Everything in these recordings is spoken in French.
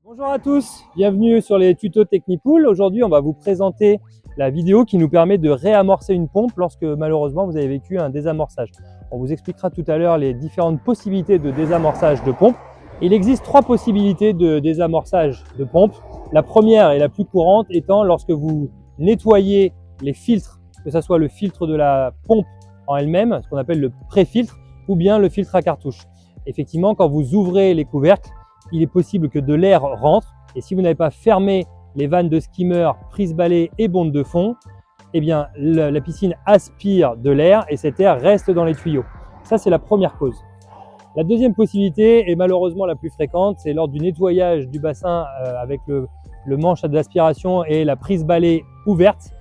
Bonjour à tous, bienvenue sur les tutos Technipool. Aujourd'hui, on va vous présenter la vidéo qui nous permet de réamorcer une pompe lorsque malheureusement vous avez vécu un désamorçage. On vous expliquera tout à l'heure les différentes possibilités de désamorçage de pompe. Il existe 3 possibilités de désamorçage de pompe. La première et la plus courante étant lorsque vous nettoyez les filtres, que ce soit le filtre de la pompe en elle-même, ce qu'on appelle le pré-filtre, ou bien le filtre à cartouche. Effectivement, quand vous ouvrez les couvercles, il est possible que de l'air rentre et si vous n'avez pas fermé les vannes de skimmer, prise-balai et bonde de fond, eh bien la piscine aspire de l'air et cet air reste dans les tuyaux. Ça, c'est la première cause. La deuxième possibilité, et malheureusement la plus fréquente, c'est lors du nettoyage du bassin avec le manche d'aspiration et la prise-balai ouverte.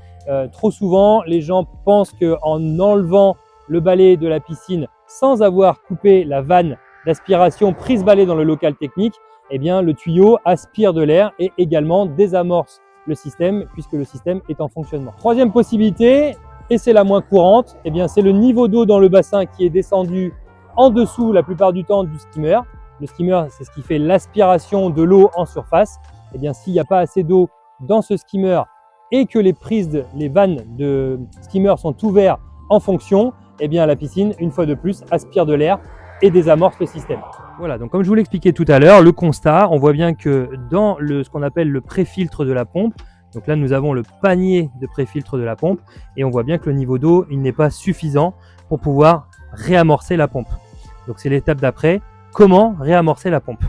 Trop souvent, les gens pensent qu'en enlevant le balai de la piscine sans avoir coupé la vanne d'aspiration prise-balai dans le local technique, eh bien, le tuyau aspire de l'air et également désamorce le système puisque le système est en fonctionnement. Troisième possibilité, et c'est la moins courante, eh bien, c'est le niveau d'eau dans le bassin qui est descendu en dessous la plupart du temps du skimmer. Le skimmer, c'est ce qui fait l'aspiration de l'eau en surface. Eh bien, s'il n'y a pas assez d'eau dans ce skimmer et que les vannes de skimmer sont ouvertes en fonction, eh bien, la piscine, une fois de plus, aspire de l'air et désamorce le système. Voilà, donc comme je vous l'expliquais tout à l'heure, le constat, on voit bien que dans ce qu'on appelle le pré-filtre de la pompe, donc là nous avons le panier de pré-filtre de la pompe et on voit bien que le niveau d'eau, il n'est pas suffisant pour pouvoir réamorcer la pompe. Donc c'est l'étape d'après, comment réamorcer la pompe.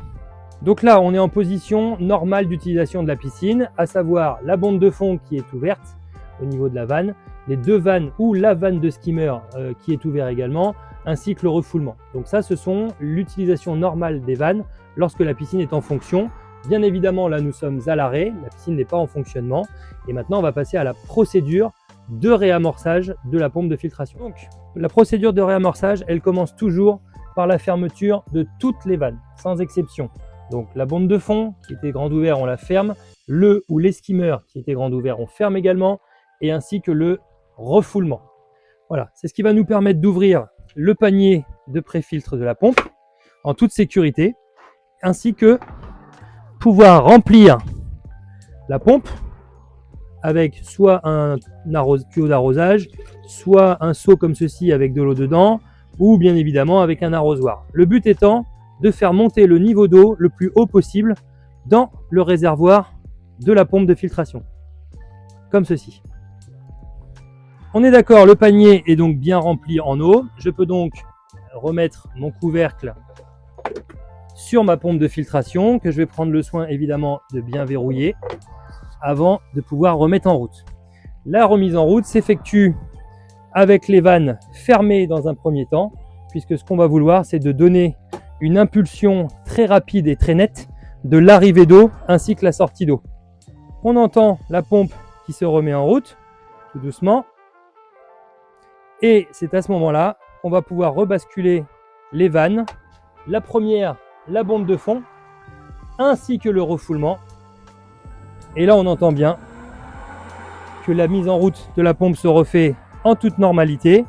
Donc là, on est en position normale d'utilisation de la piscine, à savoir la bonde de fond qui est ouverte au niveau de la vanne, les 2 vannes ou la vanne de skimmer qui est ouverte également, ainsi que le refoulement. Donc ça, ce sont l'utilisation normale des vannes lorsque la piscine est en fonction. Bien évidemment, là, nous sommes à l'arrêt, la piscine n'est pas en fonctionnement. Et maintenant, on va passer à la procédure de réamorçage de la pompe de filtration. Donc, la procédure de réamorçage, elle commence toujours par la fermeture de toutes les vannes, sans exception. Donc, la bonde de fond qui était grande ouverte, on la ferme. Le ou les skimmers qui étaient grande ouverte, on ferme également. Et ainsi que le refoulement. Voilà, c'est ce qui va nous permettre d'ouvrir le panier de pré-filtre de la pompe en toute sécurité, ainsi que pouvoir remplir la pompe avec soit un tuyau d'arrosage, soit un seau comme ceci avec de l'eau dedans, ou bien évidemment avec un arrosoir. Le but étant de faire monter le niveau d'eau le plus haut possible dans le réservoir de la pompe de filtration, comme ceci. On est d'accord, le panier est donc bien rempli en eau. Je peux donc remettre mon couvercle sur ma pompe de filtration que je vais prendre le soin évidemment de bien verrouiller avant de pouvoir remettre en route. La remise en route s'effectue avec les vannes fermées dans un premier temps, puisque ce qu'on va vouloir, c'est de donner une impulsion très rapide et très nette de l'arrivée d'eau ainsi que la sortie d'eau. On entend la pompe qui se remet en route, tout doucement. Et c'est à ce moment-là qu'on va pouvoir rebasculer les vannes, la première, la bombe de fond, ainsi que le refoulement. Et là, on entend bien que la mise en route de la pompe se refait en toute normalité.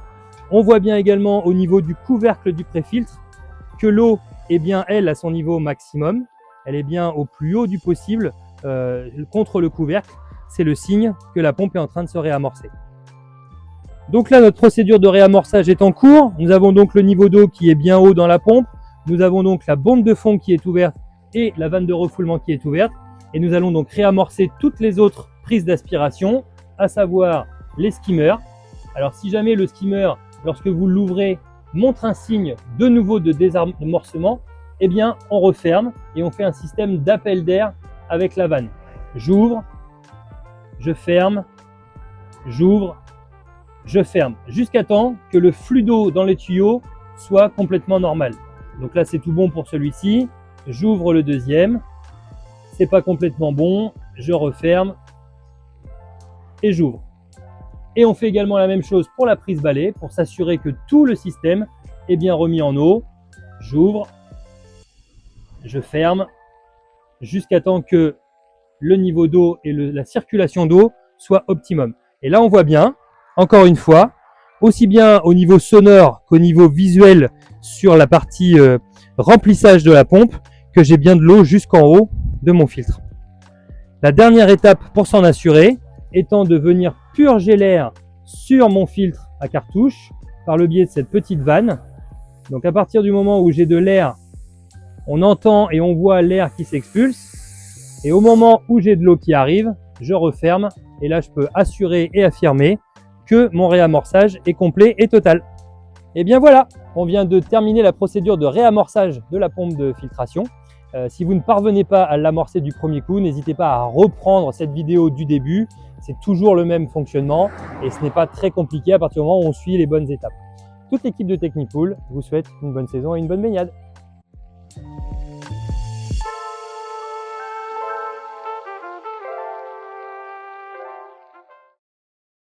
On voit bien également au niveau du couvercle du pré-filtre que l'eau est bien, elle, à son niveau maximum. Elle est bien au plus haut du possible contre le couvercle. C'est le signe que la pompe est en train de se réamorcer. Donc là, notre procédure de réamorçage est en cours. Nous avons donc le niveau d'eau qui est bien haut dans la pompe. Nous avons donc la bombe de fond qui est ouverte et la vanne de refoulement qui est ouverte. Et nous allons donc réamorcer toutes les autres prises d'aspiration, à savoir les skimmers. Alors si jamais le skimmer, lorsque vous l'ouvrez, montre un signe de nouveau de désamorcement, eh bien on referme et on fait un système d'appel d'air avec la vanne. J'ouvre, je ferme, j'ouvre, je ferme, jusqu'à temps que le flux d'eau dans les tuyaux soit complètement normal. Donc là, c'est tout bon pour celui-ci. J'ouvre le deuxième. C'est pas complètement bon. Je referme et j'ouvre. Et on fait également la même chose pour la prise balai pour s'assurer que tout le système est bien remis en eau. J'ouvre, je ferme, jusqu'à temps que le niveau d'eau et la circulation d'eau soit optimum. Et là, on voit bien, encore une fois, aussi bien au niveau sonore qu'au niveau visuel sur la partie remplissage de la pompe, que j'ai bien de l'eau jusqu'en haut de mon filtre. La dernière étape pour s'en assurer étant de venir purger l'air sur mon filtre à cartouche par le biais de cette petite vanne. Donc à partir du moment où j'ai de l'air, on entend et on voit l'air qui s'expulse. Et au moment où j'ai de l'eau qui arrive, je referme. Et là, je peux assurer et affirmer que mon réamorçage est complet et total. Et bien voilà, on vient de terminer la procédure de réamorçage de la pompe de filtration. Si vous ne parvenez pas à l'amorcer du premier coup, n'hésitez pas à reprendre cette vidéo du début. C'est toujours le même fonctionnement et ce n'est pas très compliqué à partir du moment où on suit les bonnes étapes. Toute l'équipe de Technipool vous souhaite une bonne saison et une bonne baignade.